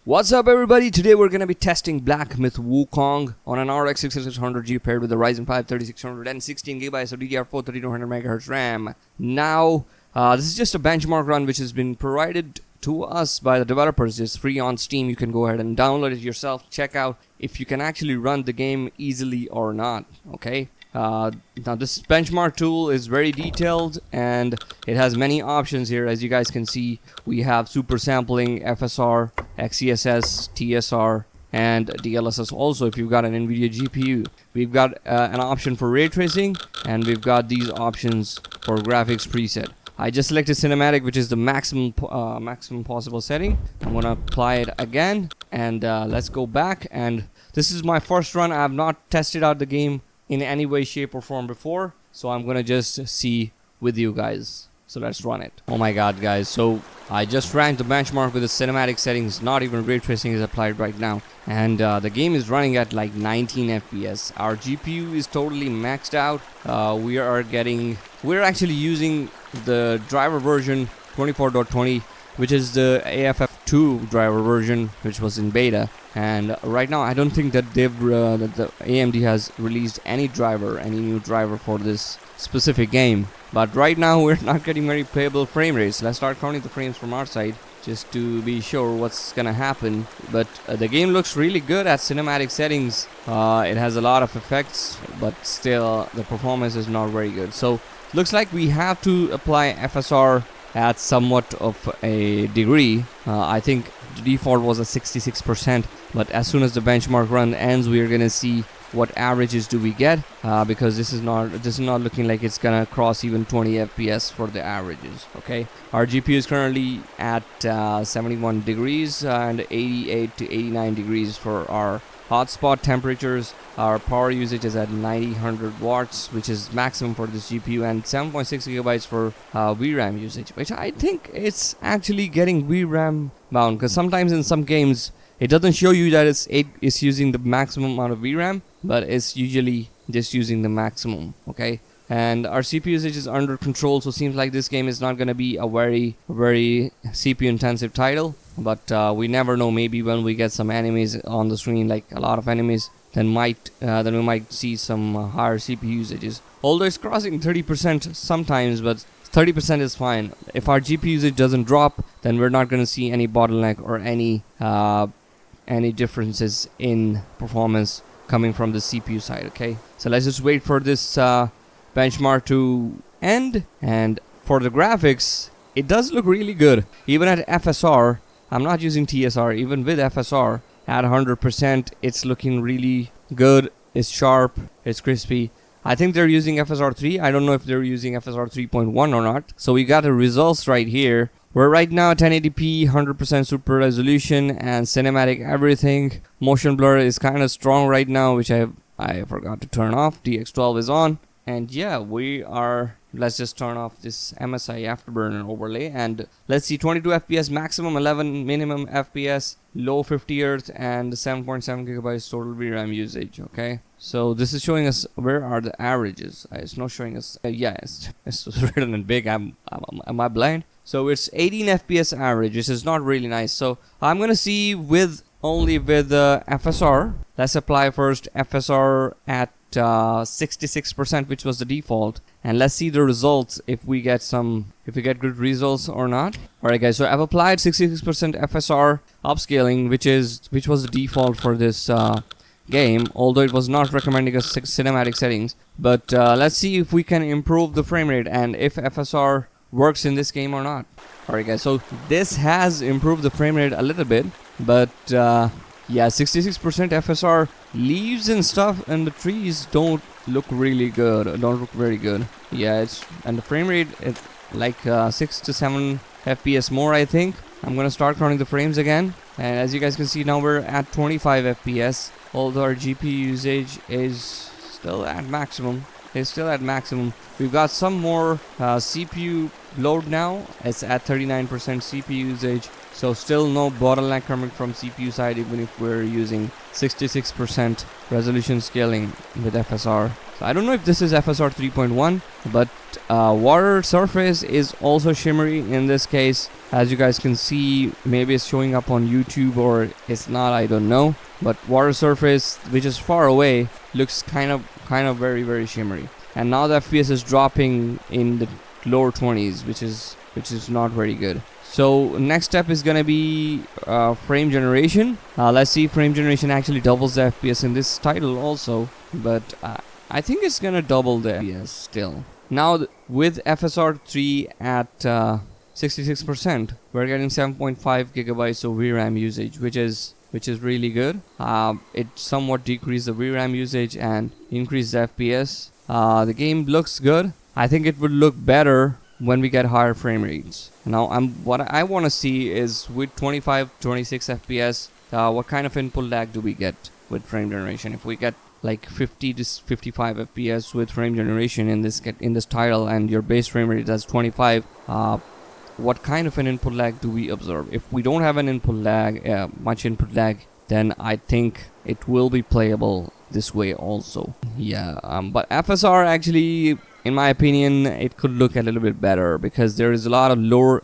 What's up everybody, today we're going to be testing Black Myth Wukong on an RX 6600G paired with a Ryzen 5 3600 and 16GB of DDR4 3200MHz RAM. Now, this is just a benchmark run which has been provided to us by the developers. It's free on Steam, you can go ahead and download it yourself, check out if you can actually run the game easily or not, okay? Now this benchmark tool is very detailed and it has many options here. As you guys can see, we have super sampling, FSR, XeSS, TSR, and DLSS also if you've got an NVIDIA GPU. We've got an option for ray tracing, and we've got these options for graphics preset. I just selected cinematic, which is the maximum possible setting. I'm gonna apply it again, and let's go back. And this is my first run. I have not tested out the game in any way, shape, or form before, so I'm gonna just see with you guys. So let's run it. Oh my god, guys, so I just ran the benchmark with the cinematic settings. Not even ray tracing is applied right now, and the game is running at like 19 FPS. Our GPU is totally maxed out. We're actually using the driver version 24.20, which is the AFF2 driver version, which was in beta. And right now I don't think that the AMD has released any new driver for this specific game. But right now we're not getting very playable frame rates. Let's start counting the frames from our side just to be sure what's gonna happen. But the game looks really good at cinematic settings. It has a lot of effects, but still the performance is not very good. So looks like we have to apply FSR at somewhat of a degree. I think the default was a 66%, but as soon as the benchmark run ends, we're gonna see what averages do we get, because this is not looking like it's gonna cross even 20 FPS for the averages. Okay, our GPU is currently at 71 degrees and 88 to 89 degrees for our hotspot temperatures. Our power usage is at 900 watts, which is maximum for this GPU, and 7.6 gigabytes for VRAM usage, which I think it's actually getting VRAM bound, because sometimes in some games it doesn't show you that it's using the maximum amount of VRAM, but it's usually just using the maximum. Okay, and our CPU usage is under control, so it seems like this game is not going to be a very CPU intensive title. But we never know, maybe when we get some enemies on the screen, like a lot of enemies, then we might see some higher CPU usages. Although it's crossing 30% sometimes, but 30% is fine. If our GPU usage doesn't drop, then we're not going to see any bottleneck or any differences in performance coming from the CPU side. Okay, so let's just wait for this benchmark to end. And for the graphics, it does look really good. Even at FSR, I'm not using TSR, even with FSR at 100%, it's looking really good. It's sharp, it's crispy. I think they're using FSR 3. I don't know if they're using FSR 3.1 or not. So we got the results right here. We're right now at 1080p, 100% super resolution, and cinematic everything. Motion blur is kind of strong right now, which I forgot to turn off. DX12 is on. And yeah, let's just turn off this MSI Afterburner overlay, and let's see 22 FPS maximum, 11 minimum FPS, low 50 Hz, and 7.7 gigabytes total VRAM usage. Okay, so this is showing us where are the averages. It's not showing us. Yeah, it's written in big. Am I blind? So it's 18 FPS average, which is not really nice. So I'm gonna see only with FSR. Let's apply first FSR at 66%, which was the default, and let's see the results, if we get good results or not. Alright guys, so I've applied 66% FSR upscaling, which was the default for this game, although it was not recommending us cinematic settings. But let's see if we can improve the frame rate and if FSR works in this game or not. Alright guys, so this has improved the frame rate a little bit, but yeah, 66% FSR. Leaves and stuff and the trees don't look really good, don't look very good. Yeah, and the frame rate is like 6 to 7 FPS more, I think. I'm gonna start counting the frames again, and as you guys can see, now we're at 25 FPS, although our GPU usage is still at maximum. We've got some more CPU load now. It's at 39% CPU usage, so still no bottleneck coming from CPU side, even if we're using 66% resolution scaling with FSR. So I don't know if this is FSR 3.1, but water surface is also shimmery in this case, as you guys can see. Maybe it's showing up on YouTube or it's not, I don't know, but water surface, which is far away, looks kind of very shimmery. And now the FPS is dropping in the lower 20s, which is not very good. So next step is gonna be frame generation. Let's see if frame generation actually doubles the FPS in this title also, but I think it's gonna double the FPS still. Now with FSR 3 at 66%, we're getting 7.5 gigabytes of VRAM usage, which is really good. It somewhat decreased the VRAM usage and increased the FPS. The game looks good. I think it would look better when we get higher frame rates. Now what I want to see is with 25-26 FPS, what kind of input lag do we get with frame generation? If we get like 50 to 55 FPS with frame generation in this title, and your base frame rate is 25, what kind of an input lag do we observe? If we don't have an input lag, much input lag, then I think it will be playable this way also. Yeah, but FSR actually, in my opinion, it could look a little bit better because there is a lot of lower,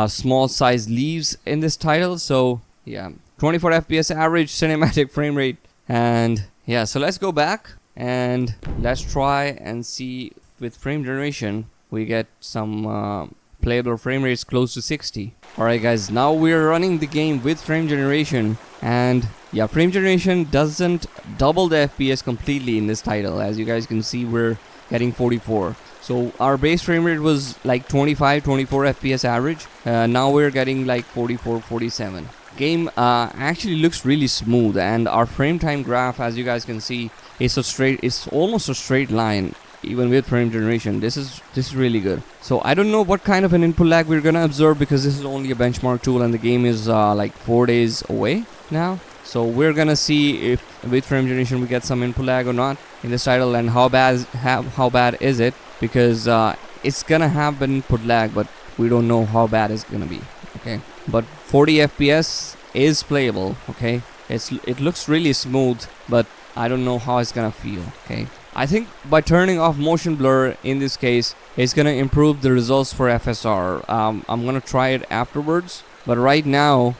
small size leaves in this title. So yeah, 24 FPS average cinematic frame rate. And yeah, so let's go back and let's try and see with frame generation we get some playable frame rates close to 60. Alright guys, now we're running the game with frame generation, and yeah, frame generation doesn't double the FPS completely in this title. As you guys can see, we're getting 44. So our base frame rate was like 24 FPS average. Now we're getting like 44, 47. Game actually looks really smooth, and our frame time graph, as you guys can see, it's almost a straight line. Even with frame generation, this is really good. So I don't know what kind of an input lag we're gonna observe, because this is only a benchmark tool and the game is like 4 days away now. So we're gonna see if with frame generation we get some input lag or not in this title, and how bad is it, because it's gonna have an input lag, but we don't know how bad it's gonna be. Okay, but 40 FPS is playable. Okay, it looks really smooth, but I don't know how it's gonna feel. Okay, I think by turning off motion blur in this case, it's gonna improve the results for FSR. I'm gonna try it afterwards, but right now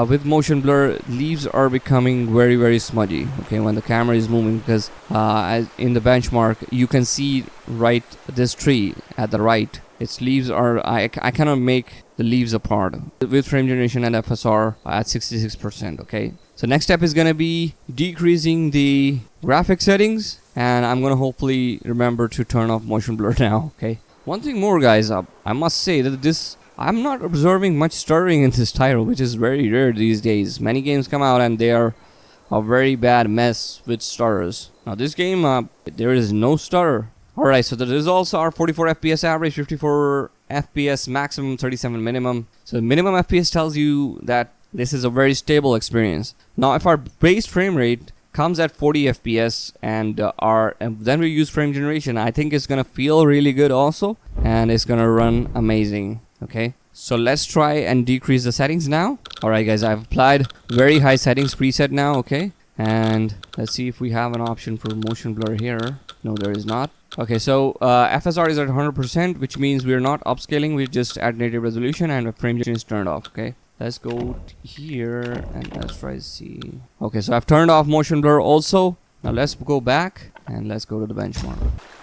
with motion blur, leaves are becoming very smudgy. Okay, when the camera is moving, because as in the benchmark you can see right this tree at the right, its leaves are, I cannot make the leaves apart with frame generation and FSR at 66%. Okay, so next step is gonna be decreasing the graphic settings, and I'm gonna hopefully remember to turn off motion blur now. Okay, one thing more guys, I must say that I'm not observing much stuttering in this title, which is very rare these days. Many games come out and they are a very bad mess with stutters. Now this game, there is no stutter. Alright, so the results are 44 FPS average, 54 FPS maximum, 37 minimum. So minimum FPS tells you that this is a very stable experience. Now if our base frame rate comes at 40 FPS and then we use frame generation, I think it's gonna feel really good also, and it's gonna run amazing. Okay, so let's try and decrease the settings now. Alright guys, I've applied very high settings preset now. Okay, and let's see if we have an option for motion blur here. No, there is not. Okay, so FSR is at 100%, which means we're not upscaling, we're just at native resolution, and frame generation is turned off. Okay, let's go here and let's try to see. Okay, so I've turned off motion blur also. Now let's go back and let's go to the benchmark.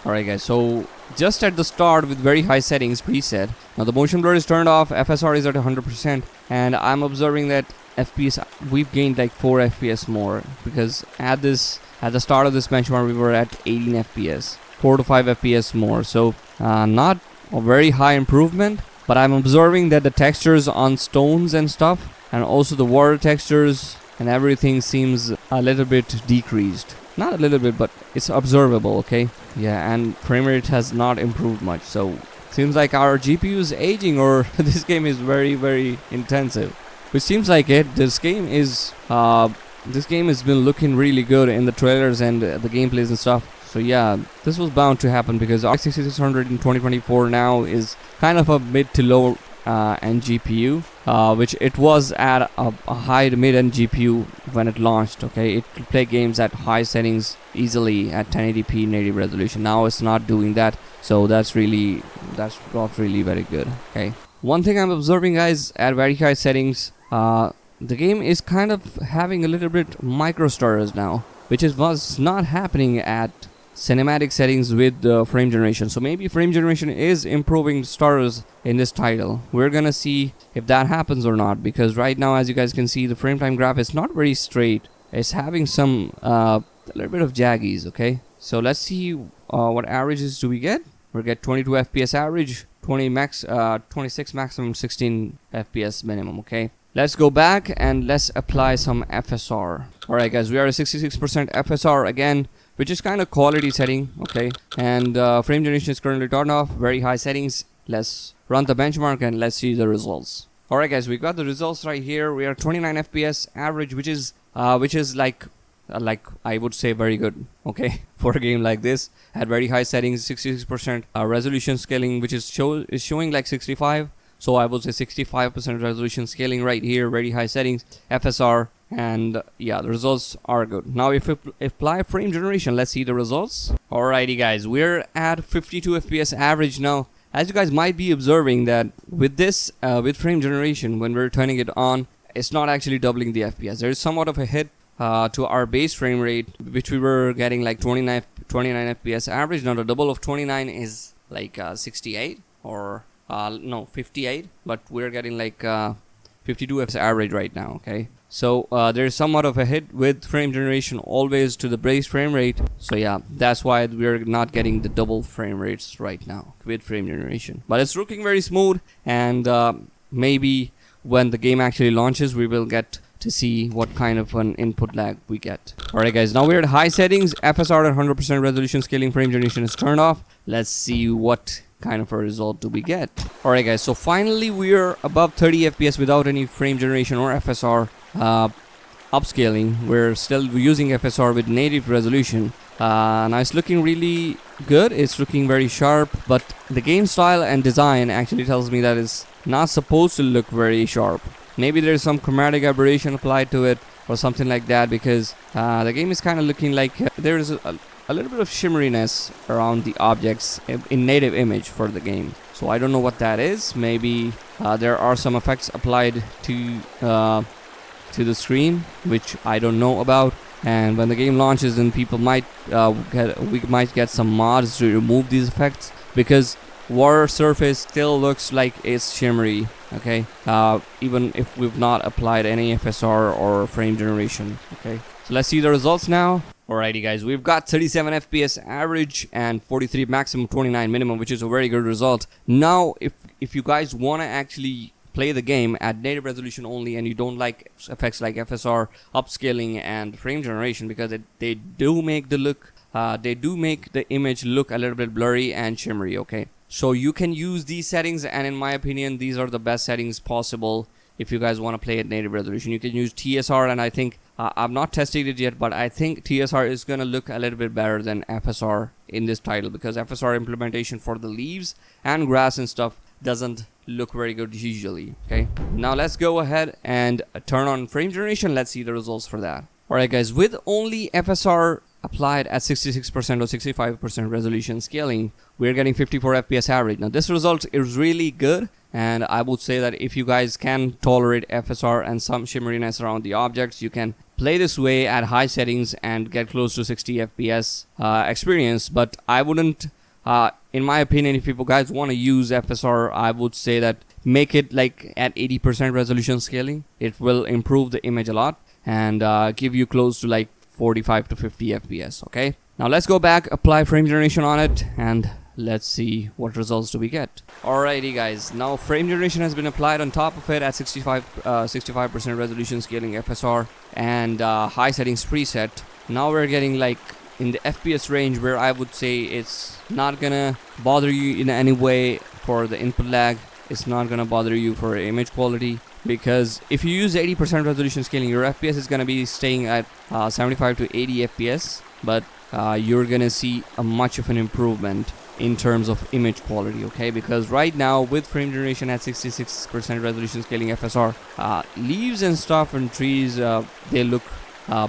Alright guys, so just at the start with very high settings preset, now the motion blur is turned off, FSR is at 100%, and I'm observing that FPS, we've gained like 4 FPS more, because at the start of this benchmark we were at 18 FPS, 4 to 5 FPS more. So not a very high improvement, but I'm observing that the textures on stones and stuff, and also the water textures and everything, seems a little bit decreased. Not a little bit, but it's observable. Okay, yeah, and frame rate has not improved much, so seems like our GPU is aging, or this game is very intensive, which seems like it. This game has been looking really good in the trailers and the gameplays and stuff. So yeah, this was bound to happen, because RX 6600 in 2024 now is kind of a mid to low end GPU, which it was at a high to mid end GPU when it launched. Okay, it could play games at high settings easily at 1080p native resolution. Now it's not doing that, so that's not really very good. Okay, one thing I'm observing, guys, at very high settings, the game is kind of having a little bit micro stutters now, which was not happening at cinematic settings with the frame generation. So maybe frame generation is improving stutters in this title. We're gonna see if that happens or not, because right now, as you guys can see, the frame time graph is not very straight. It's having some a little bit of jaggies. Okay, so let's see what averages do we get. We get 22 FPS average, 26 maximum, 16 FPS minimum. Okay, let's go back and let's apply some FSR. Alright guys, we are at 66% FSR again, which is kind of quality setting. Okay, and frame generation is currently turned off, very high settings. Let's run the benchmark and let's see the results. Alright guys, we got the results right here. We are 29 FPS average, which is like I would say very good. Okay, for a game like this at very high settings, 66% resolution scaling, which is showing like 65. So I would say 65% resolution scaling right here, very high settings, FSR, and yeah, the results are good. Now if we apply frame generation, let's see the results. Alrighty guys, we're at 52 FPS average now. As you guys might be observing that with this, with frame generation, when we're turning it on, it's not actually doubling the FPS. There is somewhat of a hit to our base frame rate, which we were getting like 29 FPS average. Now the double of 29 is like 68 or no 58, but we're getting like 52 FPS average right now. Okay, so there's somewhat of a hit with frame generation always to the base frame rate. So yeah, that's why we're not getting the double frame rates right now with frame generation, but it's looking very smooth, and maybe when the game actually launches we will get to see what kind of an input lag we get. Alright guys, now we're at high settings, FSR at 100% resolution scaling, frame generation is turned off. Let's see what kind of a result do we get. Alright guys, so finally we're above 30 FPS without any frame generation or FSR upscaling. We're still using FSR with native resolution. Now it's looking really good, it's looking very sharp, but the game style and design actually tells me that it's not supposed to look very sharp. Maybe there's some chromatic aberration applied to it or something like that, because the game is kind of looking like there's a little bit of shimmeriness around the objects in native image for the game. So I don't know what that is. Maybe there are some effects applied to the screen which I don't know about, and when the game launches then people might we might get some mods to remove these effects, because water surface still looks like it's shimmery. Okay, even if we've not applied any FSR or frame generation. Okay, so let's see the results now. Alrighty guys, we've got 37 FPS average and 43 maximum, 29 minimum, which is a very good result. Now if you guys want to actually play the game at native resolution only and you don't like effects like FSR, upscaling and frame generation, because they do make the image look a little bit blurry and shimmery. Okay, so you can use these settings, and in my opinion these are the best settings possible if you guys want to play at native resolution. You can use TSR, and I think I've not tested it yet, but I think TSR is gonna look a little bit better than FSR in this title, because FSR implementation for the leaves and grass and stuff doesn't look very good usually. Okay, now let's go ahead and turn on frame generation. Let's see the results for that. Alright guys, with only FSR applied at 66% or 65% resolution scaling, we're getting 54 FPS average. Now this result is really good, and I would say that if you guys can tolerate FSR and some shimmeriness around the objects, you can play this way at high settings and get close to 60 FPS experience. But I wouldn't, in my opinion, if you guys want to use FSR, I would say that make it like at 80% resolution scaling. It will improve the image a lot and give you close to like 45 to 50 FPS. Okay, now let's go back, apply frame generation on it, and let's see what results do we get. Alrighty guys, now frame generation has been applied on top of it at 65% resolution scaling, FSR and high settings preset. Now we're getting like in the FPS range where I would say it's not gonna bother you in any way for the input lag. It's not gonna bother you for image quality, because if you use 80% resolution scaling, your FPS is gonna be staying at 75 to 80 FPS, but you're gonna see a much of an improvement in terms of image quality, okay? Because right now with frame generation at 66% resolution scaling FSR, leaves and stuff and trees, they look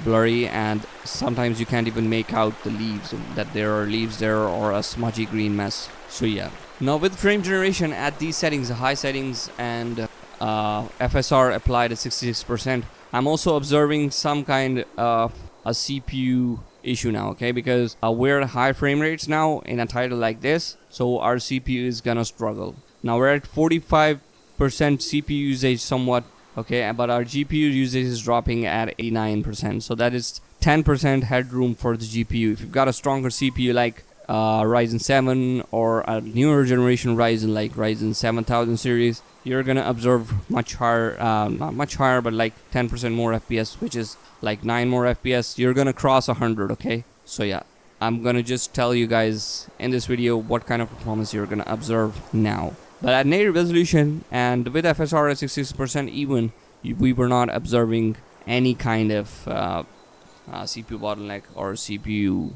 blurry, and sometimes you can't even make out the leaves, that there are leaves there, or a smudgy green mess. So yeah, now with frame generation at these settings, high settings, and FSR applied at 66%, I'm also observing some kind of a CPU issue now, okay? Because we're at high frame rates now in a title like this, so our CPU is gonna struggle. Now we're at 45% CPU usage somewhat, okay, but our GPU usage is dropping at 89%, so that is 10% headroom for the GPU. If you've got a stronger CPU like Ryzen 7 or a newer generation Ryzen like Ryzen 7000 series, you're gonna observe much higher, not much higher, but like 10% more FPS, which is like 9 more FPS. You're gonna cross 100, okay? So yeah, I'm gonna just tell you guys in this video what kind of performance you're gonna observe now. But at native resolution and with FSR at 66% even, we were not observing any kind of CPU bottleneck or CPU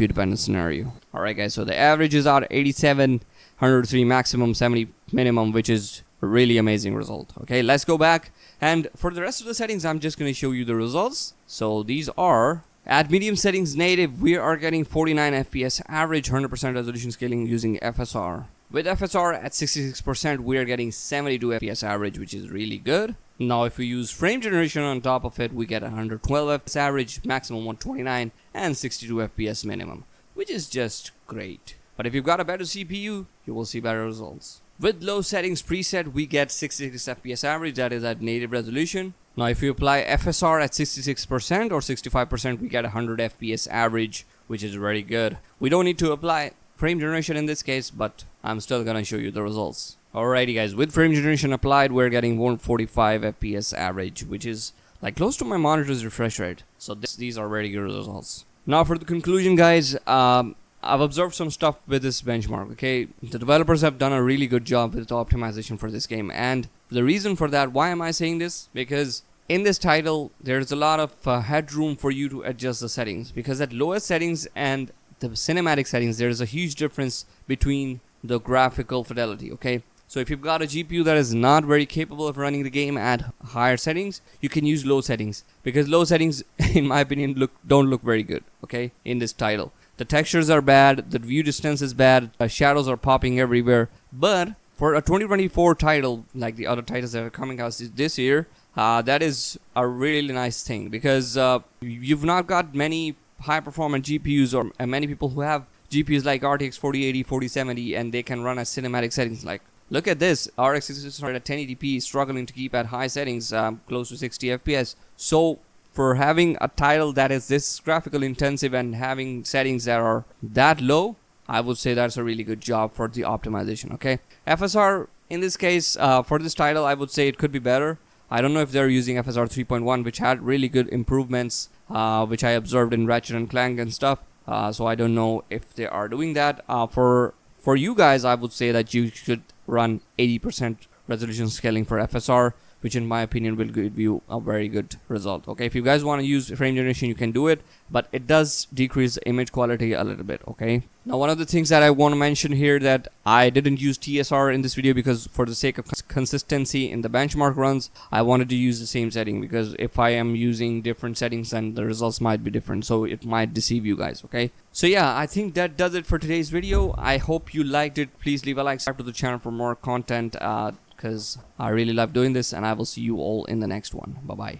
dependent scenario. Alright guys, so the average is out 87, 103 maximum, 70 minimum, which is a really amazing result. Okay, let's go back, and for the rest of the settings I'm just going to show you the results. So these are at medium settings native, we are getting 49 FPS average, 100% resolution scaling using FSR. With FSR at 66%, we are getting 72 FPS average, which is really good. Now if we use frame generation on top of it, we get 112 FPS average, maximum 129, and 62 FPS minimum, which is just great. But if you've got a better CPU, you will see better results. With low settings preset, we get 66 FPS average, that is at native resolution. Now if you apply FSR at 66% or 65%, we get 100 FPS average, which is very good. We don't need to apply frame generation in this case, but I'm still gonna show you the results. Alrighty guys, with frame generation applied, we're getting 145 FPS average, which is like close to my monitor's refresh rate. So these are very good results. Now for the conclusion guys, I've observed some stuff with this benchmark, okay? The developers have done a really good job with the optimization for this game, and the reason for that, why am I saying this? Because in this title, there's a lot of headroom for you to adjust the settings, because at lowest settings and the cinematic settings, there is a huge difference between the graphical fidelity, okay? So if you've got a GPU that is not very capable of running the game at higher settings, you can use low settings, because low settings, in my opinion, don't look very good, okay, in this title. The textures are bad, the view distance is bad, shadows are popping everywhere. But for a 2024 title, like the other titles that are coming out this year, that is a really nice thing, because you've not got many high performance GPUs, or many people who have GPUs like RTX 4080, 4070, and they can run at cinematic settings. Like, look at this, RX 6600 at 1080p, struggling to keep at high settings, close to 60 FPS. So for having a title that is this graphical intensive and having settings that are that low, I would say that's a really good job for the optimization, okay? FSR, in this case, for this title, I would say it could be better. I don't know if they're using FSR 3.1, which had really good improvements, which I observed in Ratchet and Clank and stuff. So I don't know if they are doing that. For you guys, I would say that you should run 80% resolution scaling for FSR, which in my opinion will give you a very good result. Okay, if you guys want to use frame generation, you can do it, but it does decrease the image quality a little bit. Okay, now one of the things that I want to mention here, that I didn't use TSR in this video because for the sake of consistency in the benchmark runs, I wanted to use the same setting, because if I am using different settings, then the results might be different, so it might deceive you guys. Okay, so yeah, I think that does it for today's video. I hope you liked it. Please leave a like, subscribe to the channel for more content, because I really love doing this, and I will see you all in the next one. Bye bye.